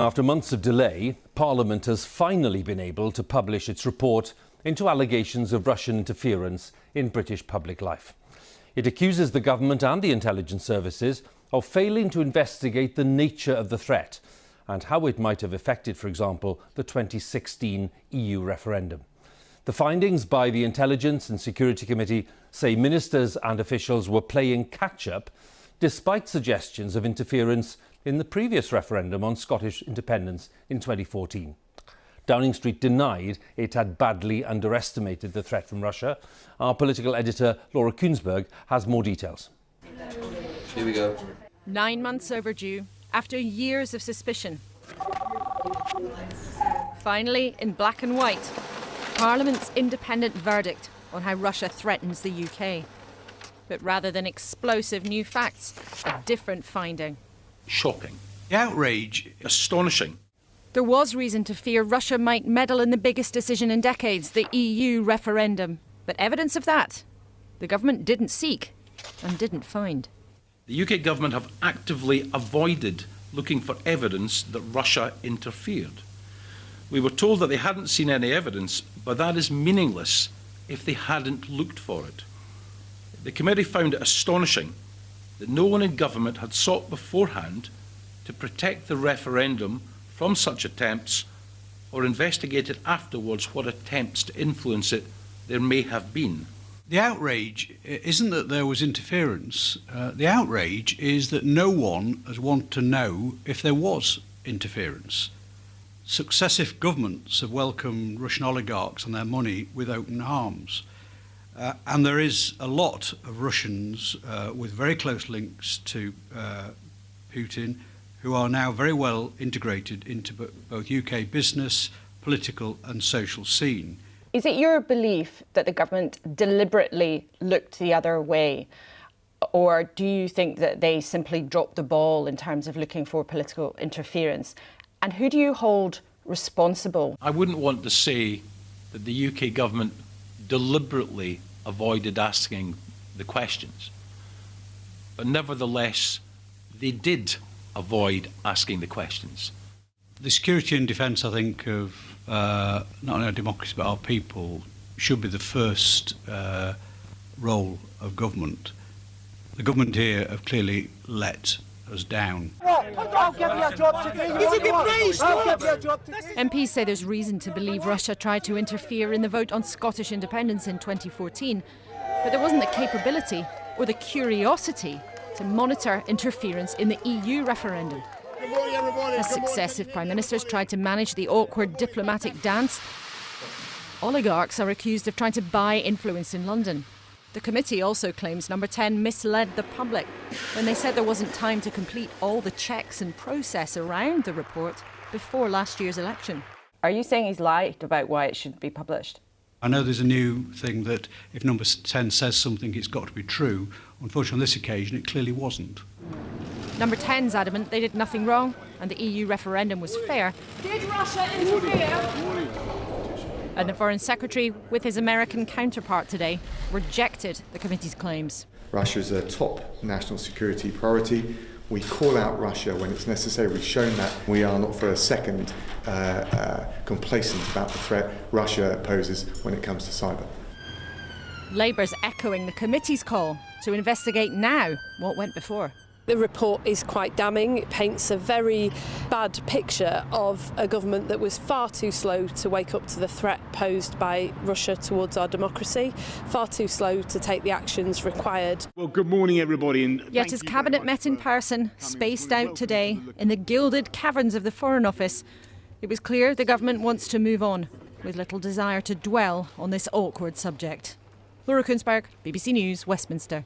After months of delay, Parliament has finally been able to publish its report into allegations of Russian interference in British public life. It accuses the government and the intelligence services of failing to investigate the nature of the threat and how it might have affected, for example, the 2016 EU referendum. The findings by the Intelligence and Security Committee say ministers and officials were playing catch-up despite suggestions of interference in the previous referendum on Scottish independence in 2014. Downing Street denied it had badly underestimated the threat from Russia. Our political editor, Laura Kuenssberg, has more details. Here we go. 9 months overdue, after years of suspicion. Finally, in black and white, Parliament's independent verdict on how Russia threatens the UK. But rather than explosive new facts, a different finding. Shocking. The outrage, astonishing. There was reason to fear Russia might meddle in the biggest decision in decades, the EU referendum. But evidence of that, the government didn't seek and didn't find. The UK government have actively avoided looking for evidence that Russia interfered. We were told that they hadn't seen any evidence, but that is meaningless if they hadn't looked for it. The committee found it astonishing that no one in government had sought beforehand to protect the referendum from such attempts or investigated afterwards what attempts to influence it there may have been. The outrage isn't that there was interference. The outrage is that no one has wanted to know if there was interference. Successive governments have welcomed Russian oligarchs and their money with open arms. And there is a lot of Russians with very close links to Putin who are now very well integrated into both UK business, political and social scene. Is it your belief that the government deliberately looked the other way? Or do you think that they simply dropped the ball in terms of looking for political interference? And who do you hold responsible? I wouldn't want to say that the UK government deliberately avoided asking the questions. But nevertheless, they did avoid asking the questions. The security and defence, I think, of not only our democracy but our people should be the first role of government. The government here have clearly let us down. MPs say there's reason to believe Russia tried to interfere in the vote on Scottish independence in 2014, but there wasn't the capability or the curiosity to monitor interference in the EU referendum. As successive prime ministers tried to manage the awkward diplomatic dance, oligarchs are accused of trying to buy influence in London. The committee also claims Number 10 misled the public when they said there wasn't time to complete all the checks and process around the report before last year's election. Are you saying he's lied about why it should be published? I know there's a new thing that if Number 10 says something, it's got to be true. Unfortunately, on this occasion, it clearly wasn't. Number 10's adamant they did nothing wrong and the EU referendum was fair. Did Russia interfere? And the Foreign Secretary, with his American counterpart today, rejected the committee's claims. Russia is a top national security priority. We call out Russia when it's necessary. We've shown that we are not for a second complacent about the threat Russia poses when it comes to cyber. Labour's echoing the committee's call to investigate now what went before. The report is quite damning. It paints a very bad picture of a government that was far too slow to wake up to the threat posed by Russia towards our democracy, far too slow to take the actions required. Well, good morning, everybody. And yet as Cabinet met in person, spaced out today, in the gilded caverns of the Foreign Office, it was clear the government wants to move on, with little desire to dwell on this awkward subject. Laura Kuenssberg, BBC News, Westminster.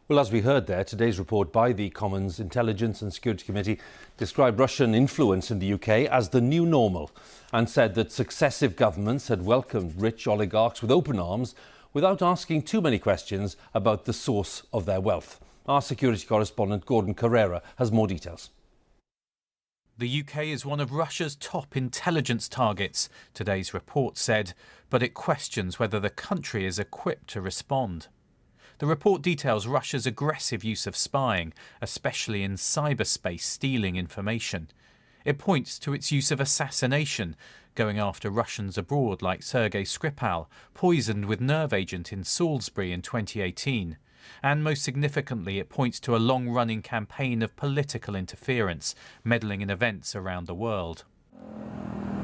Well, as we heard there, today's report by the Commons Intelligence and Security Committee described Russian influence in the UK as the new normal and said that successive governments had welcomed rich oligarchs with open arms without asking too many questions about the source of their wealth. Our security correspondent Gordon Carrera has more details. The UK is one of Russia's top intelligence targets, today's report said, but it questions whether the country is equipped to respond. The report details Russia's aggressive use of spying, especially in cyberspace, stealing information. It points to its use of assassination, going after Russians abroad like Sergei Skripal, poisoned with nerve agent in Salisbury in 2018. And most significantly, it points to a long-running campaign of political interference, meddling in events around the world.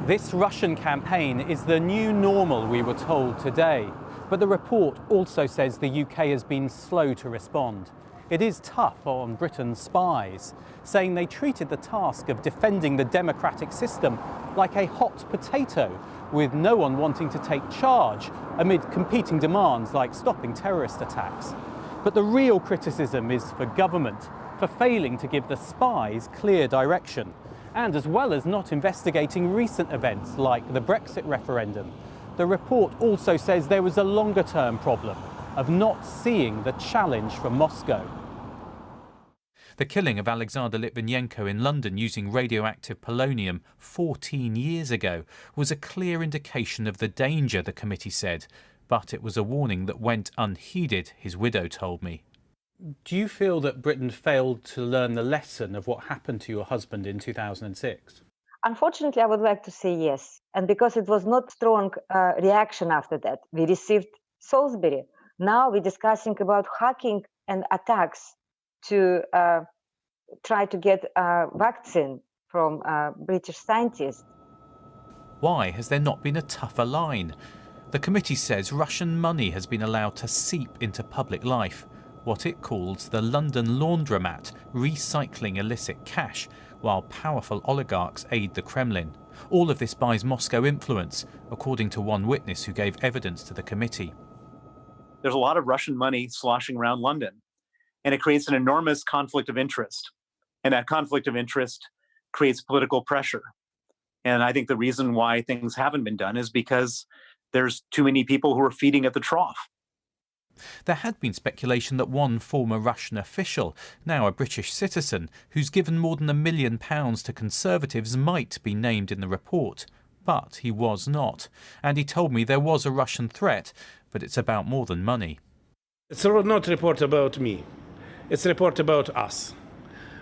This Russian campaign is the new normal, we were told today. But the report also says the UK has been slow to respond. It is tough on Britain's spies, saying they treated the task of defending the democratic system like a hot potato, with no one wanting to take charge amid competing demands like stopping terrorist attacks. But the real criticism is for government, for failing to give the spies clear direction, and as well as not investigating recent events like the Brexit referendum. The report also says there was a longer-term problem of not seeing the challenge from Moscow. The killing of Alexander Litvinenko in London using radioactive polonium 14 years ago was a clear indication of the danger, the committee said. But it was a warning that went unheeded, his widow told me. Do you feel that Britain failed to learn the lesson of what happened to your husband in 2006? Unfortunately, I would like to say yes. And because it was not strong reaction after that, we received Salisbury. Now we're discussing about hacking and attacks to try to get a vaccine from British scientists. Why has there not been a tougher line? The committee says Russian money has been allowed to seep into public life, what it calls the London laundromat, recycling illicit cash, while powerful oligarchs aid the Kremlin. All of this buys Moscow influence, according to one witness who gave evidence to the committee. There's a lot of Russian money sloshing around London, and it creates an enormous conflict of interest. And that conflict of interest creates political pressure. And I think the reason why things haven't been done is because there's too many people who are feeding at the trough. There had been speculation that one former Russian official, now a British citizen, who's given more than £1 million to Conservatives might be named in the report. But he was not. And he told me there was a Russian threat, but it's about more than money. It's not a report about me. It's a report about us.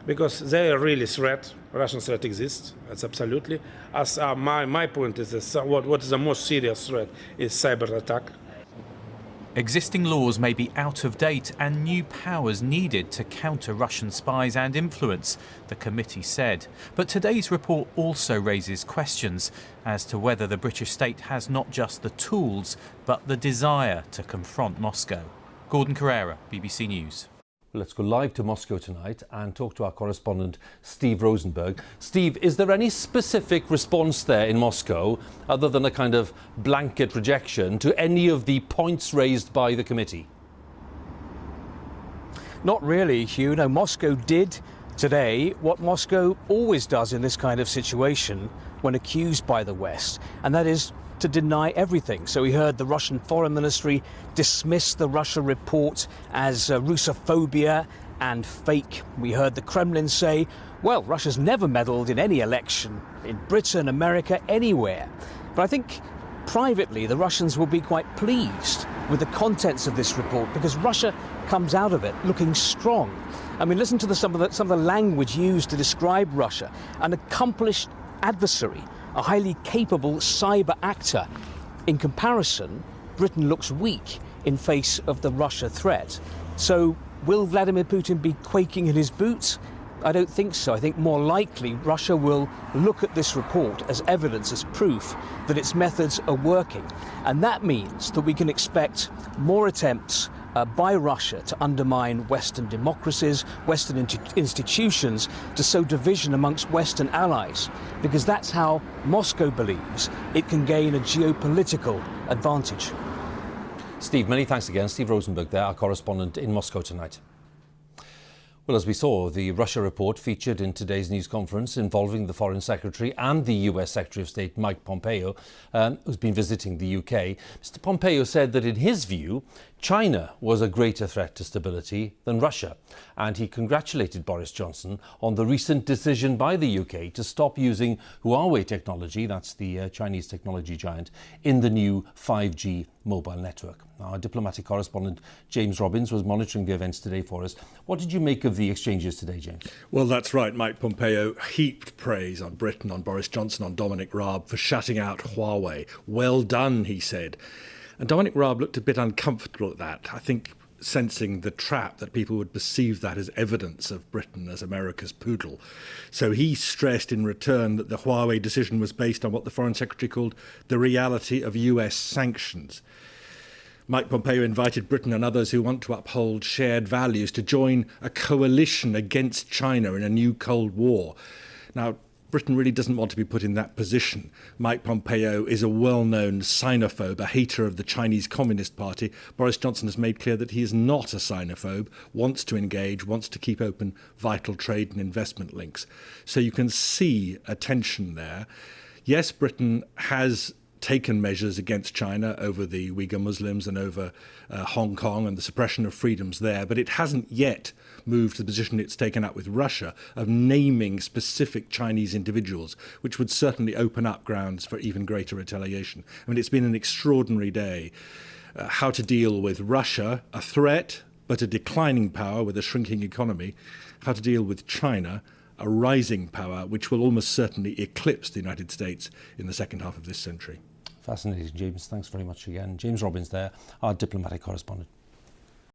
Because they are really threat. Russian threat exists. That's absolutely. As my point is that what is the most serious threat is cyber attack. Existing laws may be out of date and new powers needed to counter Russian spies and influence, the committee said. But today's report also raises questions as to whether the British state has not just the tools, but the desire to confront Moscow. Gordon Carrera, BBC News. Let's go live to Moscow tonight and talk to our correspondent, Steve Rosenberg. Steve, is there any specific response there in Moscow, other than a kind of blanket rejection, to any of the points raised by the committee? Not really, Hugh. No, Moscow did today what Moscow always does in this kind of situation when accused by the West, and that is to deny everything. So we heard the Russian Foreign Ministry dismiss the Russia report as Russophobia and fake. We heard the Kremlin say, well, Russia's never meddled in any election in Britain, America, anywhere. But I think privately the Russians will be quite pleased with the contents of this report because Russia comes out of it looking strong. I mean, listen to some of the language used to describe Russia. An accomplished adversary, a highly capable cyber actor. In comparison, Britain looks weak in face of the Russia threat. So will Vladimir Putin be quaking in his boots? I don't think so. I think more likely Russia will look at this report as evidence, as proof that its methods are working. And that means that we can expect more attempts by Russia to undermine Western democracies, Western institutions, to sow division amongst Western allies, because that's how Moscow believes it can gain a geopolitical advantage. Steve, many thanks again. Steve Rosenberg there, our correspondent in Moscow tonight. Well, as we saw, the Russia report featured in today's news conference involving the Foreign Secretary and the US Secretary of State, Mike Pompeo, who's been visiting the UK. Mr. Pompeo said that in his view, China was a greater threat to stability than Russia. And he congratulated Boris Johnson on the recent decision by the UK to stop using Huawei technology, that's the Chinese technology giant, in the new 5G mobile network. Our diplomatic correspondent James Robbins was monitoring the events today for us. What did you make of the exchanges today, James? Well, that's right. Mike Pompeo heaped praise on Britain, on Boris Johnson, on Dominic Raab for shutting out Huawei. Well done, he said. And Dominic Raab looked a bit uncomfortable at that, I think, sensing the trap that people would perceive that as evidence of Britain as America's poodle. So he stressed in return that the Huawei decision was based on what the Foreign Secretary called the reality of US sanctions. Mike Pompeo invited Britain and others who want to uphold shared values to join a coalition against China in a new Cold War. Now, Britain really doesn't want to be put in that position. Mike Pompeo is a well-known Sinophobe, a hater of the Chinese Communist Party. Boris Johnson has made clear that he is not a Sinophobe, wants to engage, wants to keep open vital trade and investment links. So you can see a tension there. Yes, Britain has taken measures against China over the Uyghur Muslims and over Hong Kong and the suppression of freedoms there, but it hasn't yet moved to the position it's taken up with Russia of naming specific Chinese individuals, which would certainly open up grounds for even greater retaliation. I mean, it's been an extraordinary day. How to deal with Russia, a threat, but a declining power with a shrinking economy. How to deal with China, a rising power, which will almost certainly eclipse the United States in the second half of this century. Fascinating, James. Thanks very much again. James Robbins there, our diplomatic correspondent.